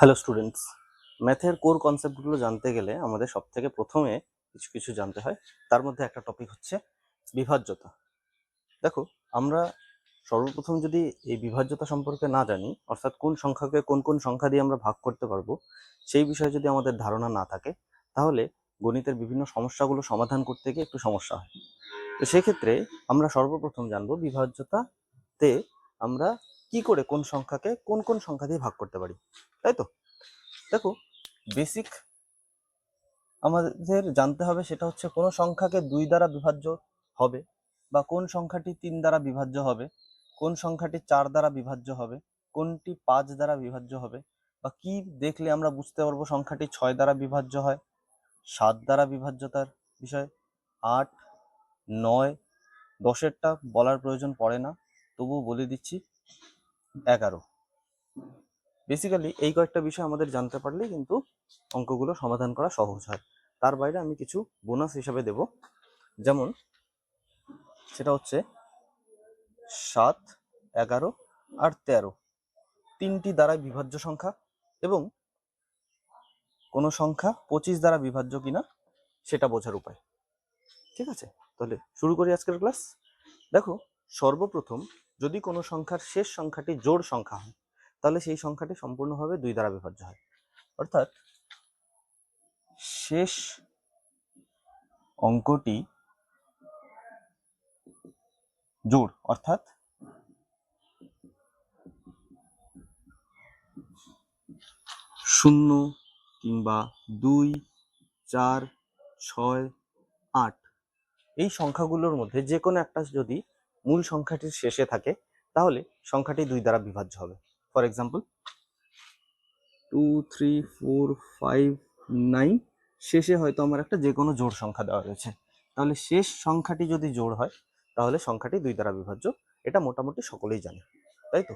Hello students, ম্যাথের core কনসেপ্টগুলো জানতে গেলে আমাদের সব থেকে প্রথমে কিছু কিছু জানতে হয়। তার মধ্যে একটা টপিক হচ্ছে বিভাজ্যতা। দেখো, আমরা সর্বপ্রথম যদি এই বিভাজ্যতা সম্পর্কে না জানি, অর্থাৎ কোন সংখ্যাকে কোন কোন সংখ্যা দিয়ে আমরা ভাগ করতে পারবো, সেই বিষয়ে যদি আমাদের ধারণা না থাকে, তাহলে গণিতের বিভিন্ন সমস্যাগুলো সমাধান করতে গিয়ে একটু সমস্যা হয়। তো সেক্ষেত্রে আমরা সর্বপ্রথম জানবো বিভাজ্যতাতে আমরা কি করে কোন সংখ্যাকে কোন কোন সংখ্যা দিয়ে ভাগ করতে পারি, তাই তো? দেখো, বেসিক আমাদের জানতে হবে সেটা হচ্ছে কোন সংখ্যাকে 2 দ্বারা বিভাজ্য হবে, বা কোন সংখ্যাটি 3 দ্বারা বিভাজ্য হবে, কোন সংখ্যাটি 4 দ্বারা বিভাজ্য হবে, কোনটি 5 দ্বারা বিভাজ্য হবে, বা কি দেখলে আমরা বুঝতে পারবো সংখ্যাটি 6 দ্বারা বিভাজ্য হয়, 7 দ্বারা বিভাজ্যতার বিষয়, 8, 9, 10এরটা বলার প্রয়োজন পড়ে না, তবুও বলে দিচ্ছি, 11। বেসিক্যালি এই কয়েকটা বিষয় আমাদের জানতে পারলেই কিন্তু অঙ্কগুলো সমাধান করা সহজ হয়। তার বাইরে আমি কিছু বোনাস হিসাবে দেব, যেমন সেটা হচ্ছে 7, 11 আর 13 তিনটি দ্বারা বিভাজ্য সংখ্যা, এবং কোনো সংখ্যা 25 দ্বারা বিভাজ্য কিনা সেটা বোঝার উপায়। ঠিক আছে, তাহলে শুরু করি আজকের ক্লাস। দেখো, সর্বপ্রথম যদি কোনো সংখ্যার শেষ সংখ্যাটি জোড় সংখ্যা হয়, তাহলে সেই সংখ্যাটি সম্পূর্ণভাবে 2 দ্বারা বিভাজ্য হয়। অর্থাৎ শেষ অঙ্কটি জোড়, অর্থাৎ 0 কিংবা 2, 4, 6, 8 এই সংখ্যাগুলোর মধ্যে যে কোনো একটা যদি মূল সংখ্যাটির শেষে থাকে, তাহলে সংখ্যাটি 2 দ্বারা বিভাজ্য হবে। ফর এক্সাম্পল 2, 3, 4, 5, 9 শেষে হয়তো আমার একটা যে কোনো জোড় সংখ্যা দেওয়া রয়েছে, তাহলে শেষ সংখ্যাটি যদি জোড় হয় তাহলে সংখ্যাটি 2 দ্বারা বিভাজ্য। এটা মোটামুটি সকলেই জানে, তাই তো?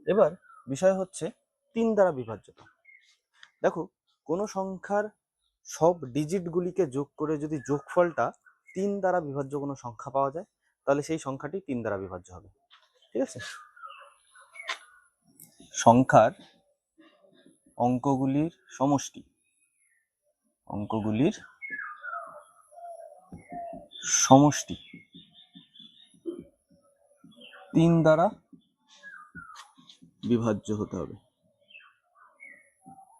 এবার বিষয় হচ্ছে 3 দ্বারা বিভাজ্যতা। দেখো, কোনো সংখ্যার সব ডিজিটগুলিকে যোগ করে যদি যোগফলটা 3 দ্বারা বিভাজ্য কোনো সংখ্যা পাওয়া যায়, তাহলে সেই সংখ্যাটি 3 দ্বারা বিভাজ্য হবে। ঠিক আছে, সংখ্যার অঙ্কগুলির সমষ্টি 3 দ্বারা বিভাজ্য হতে হবে।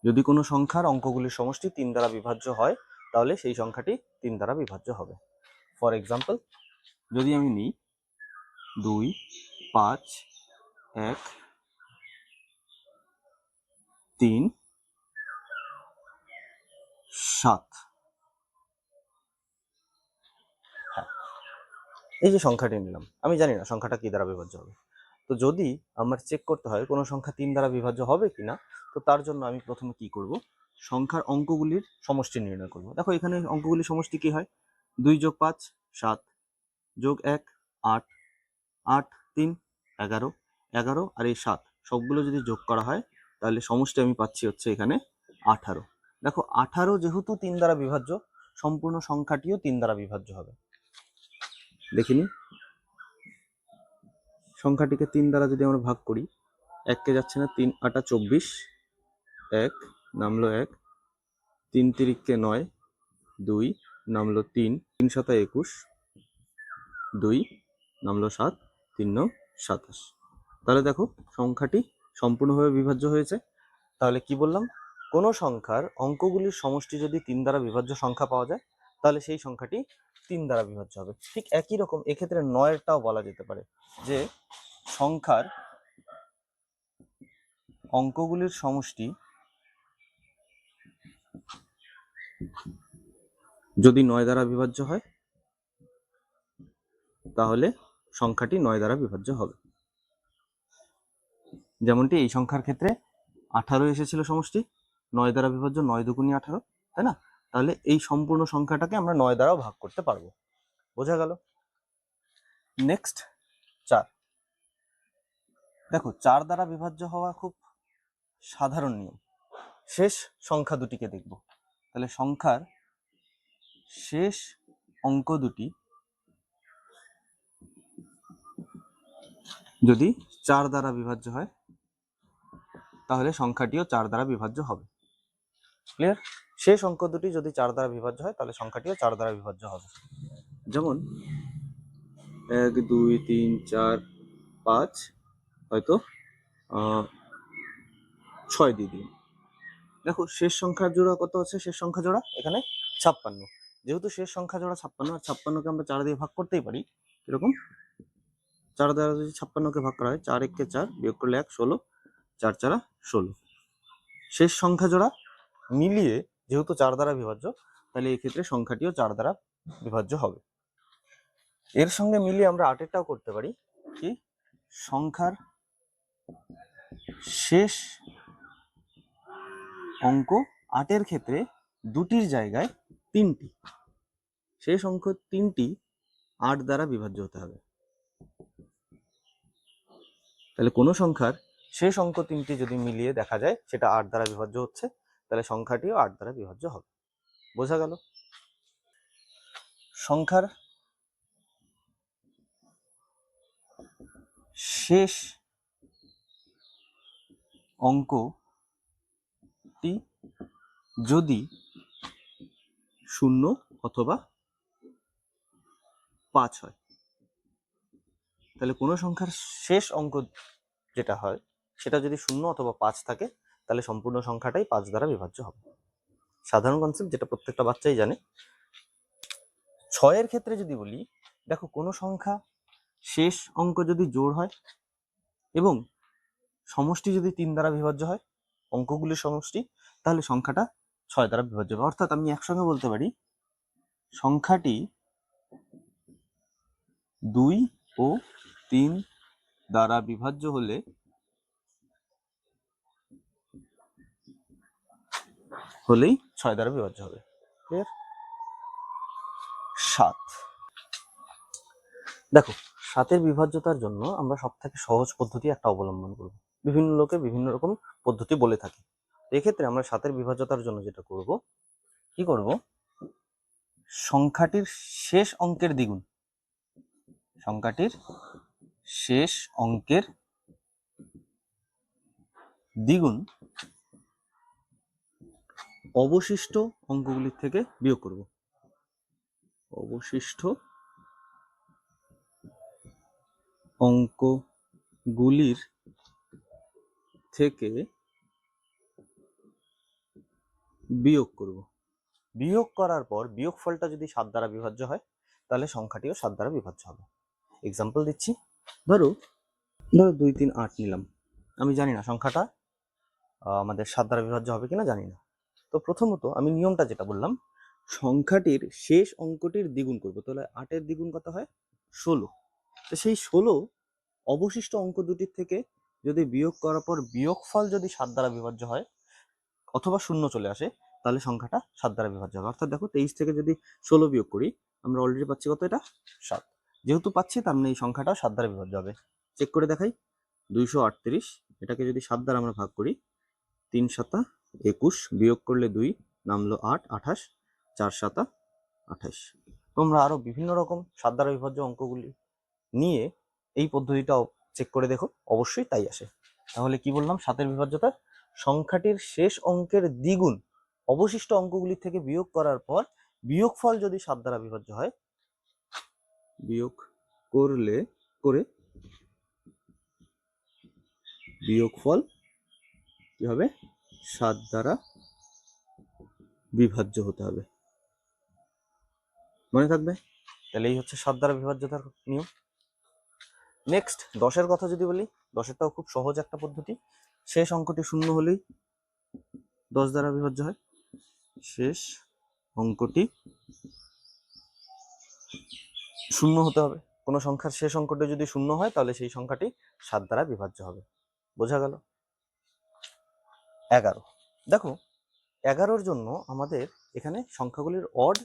যদি কোনো সংখ্যার অঙ্কগুলির সমষ্টি 3 দ্বারা বিভাজ্য হয়, তাহলে সেই সংখ্যাটি 3 দ্বারা বিভাজ্য হবে। ফর এক্সাম্পল, যদি আমি নিই 2, 5, 1, 3, 7, হ্যাঁ, এই যে সংখ্যাটি নিলাম, আমি জানি না সংখ্যাটা কি দ্বারা বিভাজ্য হবে। তো যদি আমার চেক করতে হয় কোনো সংখ্যা 3 দ্বারা বিভাজ্য হবে কিনা, তো তার জন্য আমি প্রথমে কি করব, সংখ্যার অঙ্কগুলির সমষ্টি নির্ণয় করব। দেখো, এখানে অঙ্কগুলির সমষ্টি কি হয়, 2 যোগ 5 7, যোগ 1 8, 8 3 11, 11 আর এই 7 সবগুলো যদি যোগ করা হয়, তাহলে সমষ্টি আমি পাচ্ছি হচ্ছে এখানে 18। দেখো, 18 যেহেতু 3 দ্বারা বিভাজ্য, সম্পূর্ণ সংখ্যাটিও 3 দ্বারা বিভাজ্য হবে। দেখিনি, সংখ্যাটিকে 3 দ্বারা যদি আমরা ভাগ করি, 1 কে যাচ্ছে না, 3 8 24, 1 নামলো 1, 3 3 9, 2 নামলো 3, 3 7 21, 2 নামলো 7, 3 9 27। তাহলে দেখো, সংখ্যাটি সম্পূর্ণভাবে বিভাজ্য হয়েছে। তাহলে কি বললাম, কোনো সংখ্যার অঙ্কগুলির সমষ্টি যদি 3 দ্বারা বিভাজ্য সংখ্যা পাওয়া যায়, তাহলে সেই সংখ্যাটি 3 দ্বারা বিভাজ্য হবে। ঠিক একই রকম এক্ষেত্রে 9-টাও বলা যেতে পারে, যে সংখ্যার অঙ্কগুলির সমষ্টি যদি 9 দ্বারা বিভাজ্য হয়, তাহলে সংখ্যাটি 9 দ্বারা বিভাজ্য হবে। যেমনটি এই সংখ্যার ক্ষেত্রে 18 এসেছিল সমষ্টি, 9 দ্বারা বিভাজ্য, 9 দুগুণী 18, তাই না? তাহলে এই সম্পূর্ণ সংখ্যাটাকে আমরা 9 দ্বারাও ভাগ করতে পারবো। বোঝা গেল? নেক্সট 4। দেখো, 4 দ্বারা বিভাজ্য হওয়া খুব সাধারণ নিয়ম। শেষ সংখ্যা দুটিকে দেখব। তাহলে সংখ্যার শেষ অঙ্ক দুটি যদি 4 দ্বারা বিভাজ্য হয়, তাহলে সংখ্যাটিও 4 দ্বারা বিভাজ্য হবে। ক্লিয়ার? শেষ অঙ্ক দুটি যদি 4 দ্বারা বিভাজ্য হয় তাহলে সংখ্যাটিও 4 দ্বারা বিভাজ্য হবে। যেমন 1 2 3 4 5 হয়তো 6 দিয়ে দিন। দেখো শেষ সংখ্যার জোড়া কত আছে? শেষ সংখ্যা জোড়া এখানে 56। যেহেতু শেষ সংখ্যা জোড়া 56 আর 56কে আমরা 4 দিয়ে ভাগ করতেই পারি। এরকম 4 দ্বারা যদি 56কে ভাগ করা হয়, 4 1 4 বিয়োগ করলে 1 16, 4 4 16। শেষ সংখ্যা জোড়া মিলিয়ে যেহেতু 4 দ্বারা বিভাজ্য, তাহলে এই ক্ষেত্রে সংখ্যাটিও 4 দ্বারা বিভাজ্য হবে। এর সঙ্গে মিলিয়ে আমরা 8এরটাও করতে পারি। কি? সংখ্যার শেষ অঙ্ক 8এর ক্ষেত্রে দুটির জায়গায় 3টি, শেষ অঙ্ক 3টি 8 দ্বারা বিভাজ্য হতে হবে। তাহলে কোনো সংখ্যার শেষ অঙ্ক 3টি যদি মিলিয়ে দেখা যায় সেটা 8 দ্বারা বিভাজ্য হচ্ছে, তাহলে সংখ্যাটিও 8 দ্বারা বিভাজ্য হবে। বোঝা গেল? সংখ্যার শেষ অঙ্কটি যদি 0 অথবা 5 হয়, তাহলে কোনো সংখ্যার শেষ অঙ্ক যেটা হয় সেটা যদি 0 অথবা 5 থাকে, তাহলে সম্পূর্ণ সংখ্যাটাই 5 দ্বারা বিভাজ্য হবে। সাধারণ কনসেপ্ট, যেটা প্রত্যেকটা বাচ্চাই জানে। 6-এর ক্ষেত্রে যদি বলি, দেখো কোনো সংখ্যা শেষ অঙ্ক যদি জোড় হয় এবং সমষ্টি যদি 3 দ্বারা বিভাজ্য হয়, অঙ্কগুলির সমষ্টি, তাহলে সংখ্যাটা 6 দ্বারা বিভাজ্য হবে। অর্থাৎ আমি একসঙ্গে বলতে পারি সংখ্যাটি 2 ও 3 দ্বারা বিভাজ্য হলেই 6 দ্বারা বিভাজ্য হবে। ক্লিয়ার? 7। দেখো 7-এর বিভাজ্যতার জন্য আমরা সব থেকে সহজ পদ্ধতি একটা অবলম্বন করব। বিভিন্ন লোকে বিভিন্ন রকম পদ্ধতি বলে থাকে। এক্ষেত্রে আমরা 7-এর বিভাজ্যতার জন্য যেটা করব, কি করব, সংখ্যাটির শেষ অঙ্কের দ্বিগুণ, সংখ্যাটির শেষ অঙ্কের দ্বিগুণ অবশিষ্ট অঙ্কগুলির থেকে বিয়োগ করব। অবশিষ্ট অঙ্কগুলির থেকে বিয়োগ করব। বিয়োগ করার পর বিয়োগফলটা যদি 7 দ্বারা বিভাজ্য হয়, তাহলে সংখ্যাটিও 7 দ্বারা বিভাজ্য হবে। এক্সাম্পল দিচ্ছি, ধরো 2 3 8 নিলাম। আমি জানি না সংখ্যাটা আমাদের 7 দ্বারা বিভাজ্য হবে কিনা, জানি না। তো প্রথমত আমি নিয়মটা যেটা বললাম, সংখ্যাটির শেষ অঙ্কটির দ্বিগুণ করব। তাহলে 8-এর দ্বিগুণ কত হয়? 16। তো সেই 16 অবশিষ্ট অঙ্ক দুটির থেকে যদি বিয়োগ করার পর বিয়োগফল যদি 7 দ্বারা বিভাজ্য হয় অথবা 0 চলে আসে, তাহলে সংখ্যাটা 7 দ্বারা বিভাজ্য হবে। অর্থাৎ দেখো 23 থেকে যদি 16 বিয়োগ করি, আমরা অলরেডি পাচ্ছি কত? এটা 7। যেহেতু পাচ্ছি, তার মানে এই সংখ্যাটাও 7 দ্বারা বিভাজ্য হবে। চেক করে দেখাই, 238, এটাকে যদি 7 দ্বারা আমরা ভাগ করি, 3 7 21, বিয়োগ করলে 2, নামলো 8 28, 4 7 28। তোমরা আরো বিভিন্ন রকম 7 দ্বারা বিভাজ্য অঙ্কগুলি নিয়ে এই পদ্ধতিটাও চেক করে দেখো, অবশ্যই তাই আসে। তাহলে কি বললাম? 7-এর বিভাজ্যতা, সংখ্যাটির শেষ অঙ্কের দ্বিগুণ অবশিষ্ট অঙ্কগুলি থেকে বিয়োগ করার পর বিয়োগফল যদি 7 দ্বারা বিভাজ্য হয়, বিয়োগ করে বিয়োগফল কি হবে? 7 দ্বারা বিভাজ্য হতে হবে। মনে থাকবে? তাহলে এই হচ্ছে 7 দ্বারা বিভাজ্যতার নিয়ম। নেক্সট 10-এর কথা যদি বলি, 10-এরটাও খুব সহজ একটা পদ্ধতি। শেষ অঙ্কটি 0 হলেই 10 দ্বারা বিভাজ্য হয়। শেষ অঙ্কটি 0 হতে হবে। কোনো সংখ্যার শেষ অঙ্কটি যদি 0 হয়, তাহলে সেই সংখ্যাটি 7 দ্বারা বিভাজ্য হবে। বোঝা গেল? 11। দেখো 11-র জন্য আমাদের এখানে সংখ্যাগুলির অড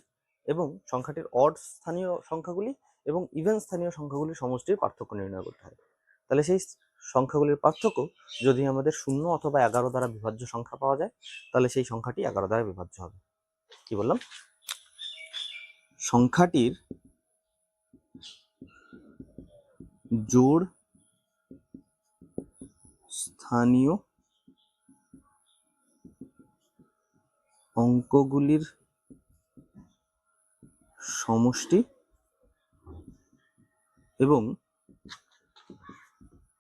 এবং সংখ্যাটির অড স্থানীয় সংখ্যাগুলি এবং ইভেন স্থানীয় সংখ্যাগুলির সমষ্টির পার্থক্য নির্ণয় করতে হয়। তাহলে সেই সংখ্যাগুলির পার্থক্য যদি আমাদের 0 অথবা 11 দ্বারা বিভাজ্য সংখ্যা পাওয়া যায়, তাহলে সেই সংখ্যাটি 11 দ্বারা বিভাজ্য হবে। কি বললাম? সংখ্যাটির জোড় স্থানীয় অঙ্কগুলির সমষ্টি এবং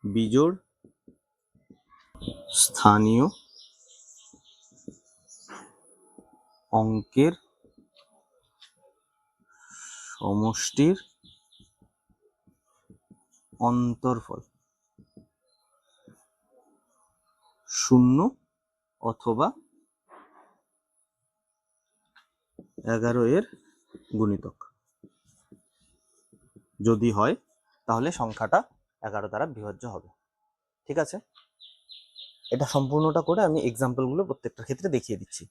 বিজোড় স্থানীয় অঙ্কের সমষ্টির অন্তর্ফল 0 অথবা 11 এর গুণিতক যদি হয় তাহলে সংখ্যাটা 11 দ্বারা বিভাজ্য হবে। ঠিক আছে, এটা সম্পূর্ণটা করে আমি এক্সাম্পলগুলো প্রত্যেকটা ক্ষেত্রে দেখিয়ে দিচ্ছি।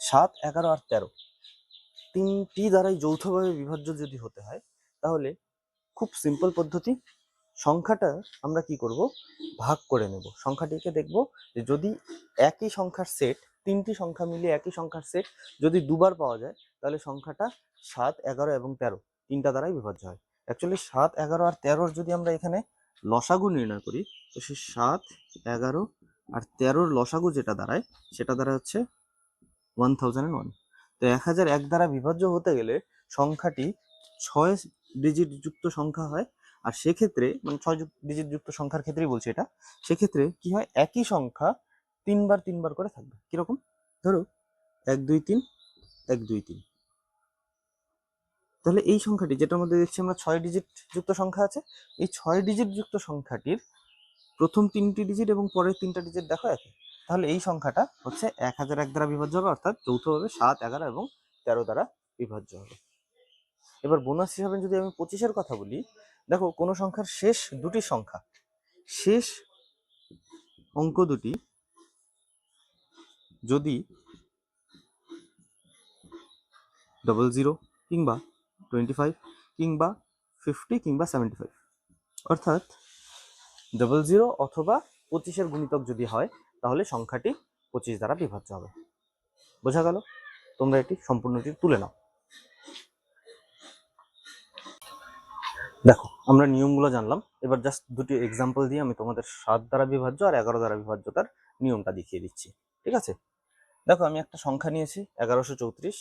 7, 11 আর 13 তিনটি দ্বারাই যৌথভাবে বিভাজ্য যদি হতে হয় তাহলে খুব সিম্পল পদ্ধতি, সংখ্যাটা আমরা কি করব, ভাগ করে নেব। সংখ্যাটিকে দেখব যে যদি একই সংখ্যার সেট, তিনটি সংখ্যা মিলিয়ে একই সংখ্যার সেট যদি দুবার পাওয়া যায় তাহলে সংখ্যাটা 7, 11 এবং 13 তিনটা দ্বারাই বিভাজ্য হয়। অ্যাকচুয়ালি 7, 11 আর 13 যদি আমরা এখানে লসাগু নির্ণয় করি তো সেই 7, 11 আর 13 লসাগু যেটা দাঁড়ায় সেটা দাঁড়ায় হচ্ছে 1001। তো 1001 দ্বারা বিভাজ্য হতে গেলে সংখ্যাটি 6 ডিজিট যুক্ত সংখ্যা হয়। আর সেক্ষেত্রে মানে 6 ডিজিট যুক্ত সংখ্যার ক্ষেত্রেই বলছি এটা, সেক্ষেত্রে কি হয়, একই সংখ্যা তিনবার তিনবার করে থাকবে। কিরকম, ধরো 1 2 3 1 2 3, তাহলে এই সংখ্যাটি যেটার মধ্যে দেখছি আমরা 6 ডিজিট যুক্ত সংখ্যা আছে, এই 6 ডিজিট যুক্ত সংখ্যাটির প্রথম 3টি ডিজিট এবং পরের 3টা ডিজিট দেখো একই, তাহলে এই সংখ্যাটা হচ্ছে 1001 দ্বারা বিভাজ্য হবে, অর্থাৎ যৌথভাবে 7, 11 এবং 13 দ্বারা বিভাজ্য হবে। এবার বোনাস হিসাবে যদি আমি 25-এর কথা বলি, দেখো কোনো সংখ্যার শেষ দুটি সংখ্যা, শেষ অঙ্ক দুটি যদি 00 কিংবা 25 কিংবা 50 কিংবা 75, অর্থাৎ 00 অথবা 25-এর গুণিতক যদি হয় তাহলে সংখ্যাটি 25 দ্বারা বিভাজ্য হবে। বোঝা গেল? তোমরা এটি সম্পূর্ণটি তুলে নাও। দেখো আমরা নিয়মগুলো জানলাম, এবার জাস্ট দুটি এক্সাম্পল দিয়ে আমি তোমাদের 7 দ্বারা বিভাজ্য আর 11 দ্বারা বিভাজ্যতার নিয়মটা দেখিয়ে দিচ্ছি। ঠিক আছে, দেখো আমি একটা সংখ্যা নিয়েছি 1134,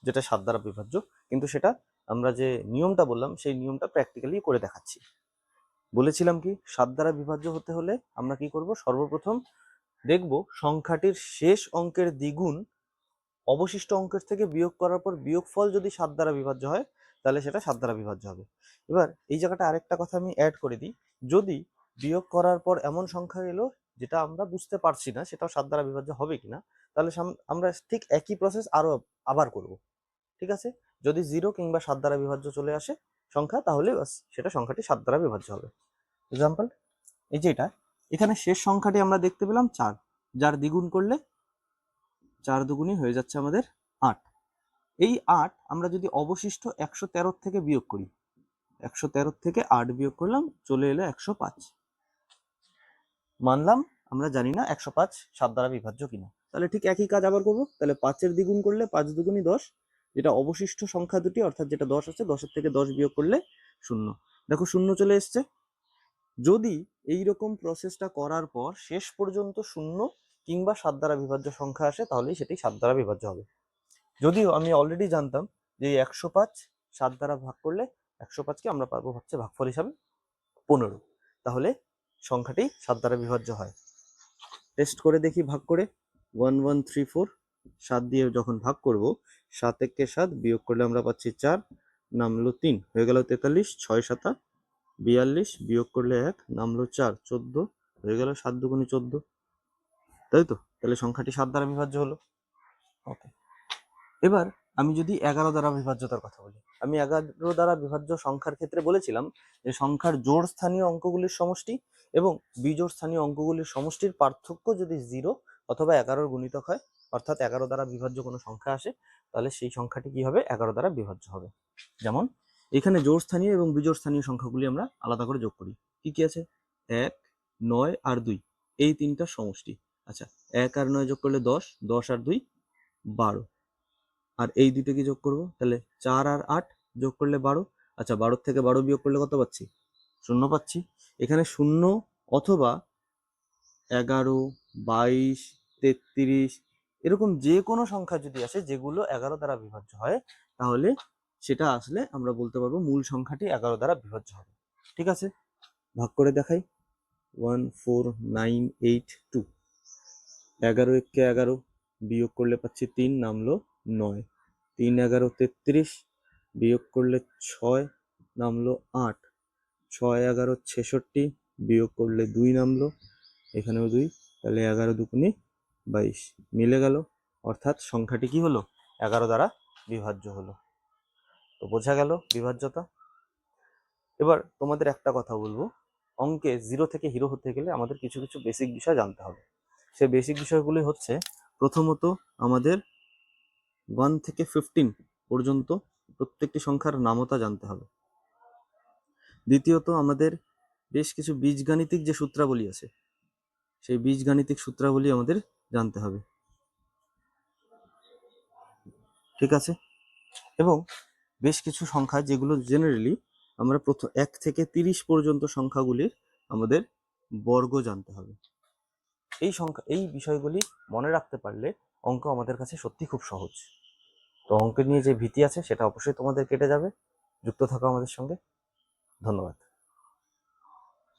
যেটা 7 দ্বারা বিভাজ্য, কিন্তু সেটা আমরা যে নিয়মটা বললাম সেই নিয়মটা প্র্যাকটিক্যালি করে দেখাচ্ছি। বলেছিলাম কি, 7 দ্বারা বিভাজ্য হতে হলে আমরা কি করব, সর্বপ্রথম দেখব সংখ্যাটির শেষ অঙ্কের দ্বিগুণ অবশিষ্ট অঙ্কের থেকে বিয়োগ করার পর বিয়োগফল যদি 7 দ্বারা বিভাজ্য হয় তাহলে সেটা 7 দ্বারা বিভাজ্য হবে। এবার এই জায়গাটা আরেকটা কথা আমি অ্যাড করে দিই, যদি বিয়োগ করার পর এমন সংখ্যা এলো যেটা আমরা বুঝতে পারছি না সেটাও 7 দ্বারা বিভাজ্য হবে কিনা, তাহলে আমরা ঠিক একই প্রসেস আবার করব। ঠিক আছে, যদি 0 কিংবা 7 দ্বারা বিভাজ্য চলে আসে সংখ্যা তাহলে সেটা সংখ্যাটি 7 দ্বারা বিভাজ্য হবে। এক্সাম্পল, এই যে এখানে শেষ সংখ্যাটি আমরা দেখতে পেলাম 4, যার দ্বিগুণ করলে 4 দুগুণই হয়ে যাচ্ছে আমাদের 8। এই 8 আমরা যদি অবশিষ্ট 113 থেকে বিয়োগ করি, 113 থেকে 8 বিয়োগ করলাম, চলে এলো 105। মানলাম আমরা জানি না 105 7 দ্বারা বিভাজ্য কিনা, তাহলে ঠিক একই কাজ আবার করবো। তাহলে 5-এর দ্বিগুণ করলে 5 দুগুণই 10, যেটা অবশিষ্ট সংখ্যা দুটি অর্থাৎ যেটা 10 আছে 10-এর থেকে 10 বিয়োগ করলে 0। দেখো 0 চলে এসছে। যদি এইরকম প্রসেসটা করার পর শেষ পর্যন্ত 0 কিংবা 7 দ্বারা বিভাজ্য সংখ্যা আসে তাহলেই সেটি 7 দ্বারা বিভাজ্য হবে। যদিও আমি অলরেডি জানতাম যে 105 7 দ্বারা ভাগ করলে 105কে আমরা পাবো হচ্ছে ভাগফল হিসাবে 15, তাহলে সংখ্যাটি 7 দ্বারা বিভাজ্য হয়। টেস্ট করে দেখি ভাগ করে, 1134 7 দিয়ে যখন ভাগ করব, 7 একে 7 বিয়োগ করলে আমরা পাচ্ছি 4, নামলো 3, হয়ে গেল 43, 6 7 42 বিয়োগ করলে 1, নামলো 4, 14, হয়ে গেল 7 দুগুণে 14, তাই তো? তাহলে সংখ্যাটি 7 দ্বারা বিভাজ্য হলো। ওকে, এবার আমি যদি 11 দ্বারা বিভাজ্যতার কথা বলি, আমি 11 দ্বারা বিভাজ্য সংখ্যার ক্ষেত্রে বলেছিলাম যে সংখ্যার জোড় স্থানীয় অঙ্কগুলির সমষ্টি এবং বিজোড় স্থানীয় অঙ্কগুলির সমষ্টির পার্থক্য যদি 0 অথবা 11 গুণিতক হয়, অর্থাৎ 11 দ্বারা বিভাজ্য কোনো সংখ্যা আসে, তাহলে সেই সংখ্যাটি কি হবে, 11 দ্বারা বিভাজ্য হবে। যেমন এখানে জোড় স্থানীয় এবং বিজোড় স্থানীয় সংখ্যাগুলি আমরা আলাদা করে যোগ করি। কি কি আছে, 1, 9 আর 2, এই তিনটা সমষ্টি। আচ্ছা, 1 আর 9 যোগ করলে 10, 10 আর 2 12, আর এই দুটোকে যোগ করব, তাহলে 4 আর 8 যোগ করলে 12। আচ্ছা, 12 থেকে 12 বিয়োগ করলে কত পাচ্ছি, 0 পাচ্ছি। এখানে 0 অথবা 11, 22, 33 এরকম যে কোনো সংখ্যা যদি আসে যেগুলো 11 দ্বারা বিভাজ্য হয়, তাহলে সেটা আসলে আমরা বলতে পারবো মূল সংখ্যাটি 11 দ্বারা বিভাজ্য হবে। ঠিক আছে, ভাগ করে দেখাই। 14982, 11 একে 11, বিয়োগ করলে পাচ্ছি 3, নামলো 9, 3 11 33, বিয়োগ করলে 6, নামলো 8, 6 11 66, বিয়োগ করলে 2 নামলো, এখানেও 2, তাহলে 11 দুগুণে 22 মিলে গেল, অর্থাৎ সংখ্যাটি কি হলো, 11 দ্বারা বিভাজ্য হলো। তো বোঝা গেল বিভাজ্যতা। এবার তোমাদের একটা কথা বলবো, অঙ্কে 0 থেকে হিরো হতে গেলে আমাদের কিছু কিছু বেসিক বিষয় জানতে হবে। সেই বেসিক বিষয়গুলি হচ্ছে, প্রথমত আমাদের 1 থেকে 15 পর্যন্ত প্রত্যেকটি সংখ্যার নামতা জানতে হবে। দ্বিতীয়ত আমাদের বেশ কিছু বীজগাণিতিক যে সূত্রাবলী আছে, সেই বীজগাণিতিক সূত্রাবলী আমাদের জানতে হবে। ঠিক আছে, এবং বেশ কিছু সংখ্যা যেগুলো জেনারেলি আমরা প্রথম 1 থেকে 30 পর্যন্ত সংখ্যাগুলির আমাদের বর্গ জানতে হবে। এই বিষয়গুলি মনে রাখতে পারলে অঙ্ক আমাদের কাছে সত্যি খুব সহজ। তো অঙ্ক নিয়ে যে ভীতি আছে সেটা অবশ্যই তোমাদের কেটে যাবে। যুক্ত থাকো আমাদের সঙ্গে। ধন্যবাদ।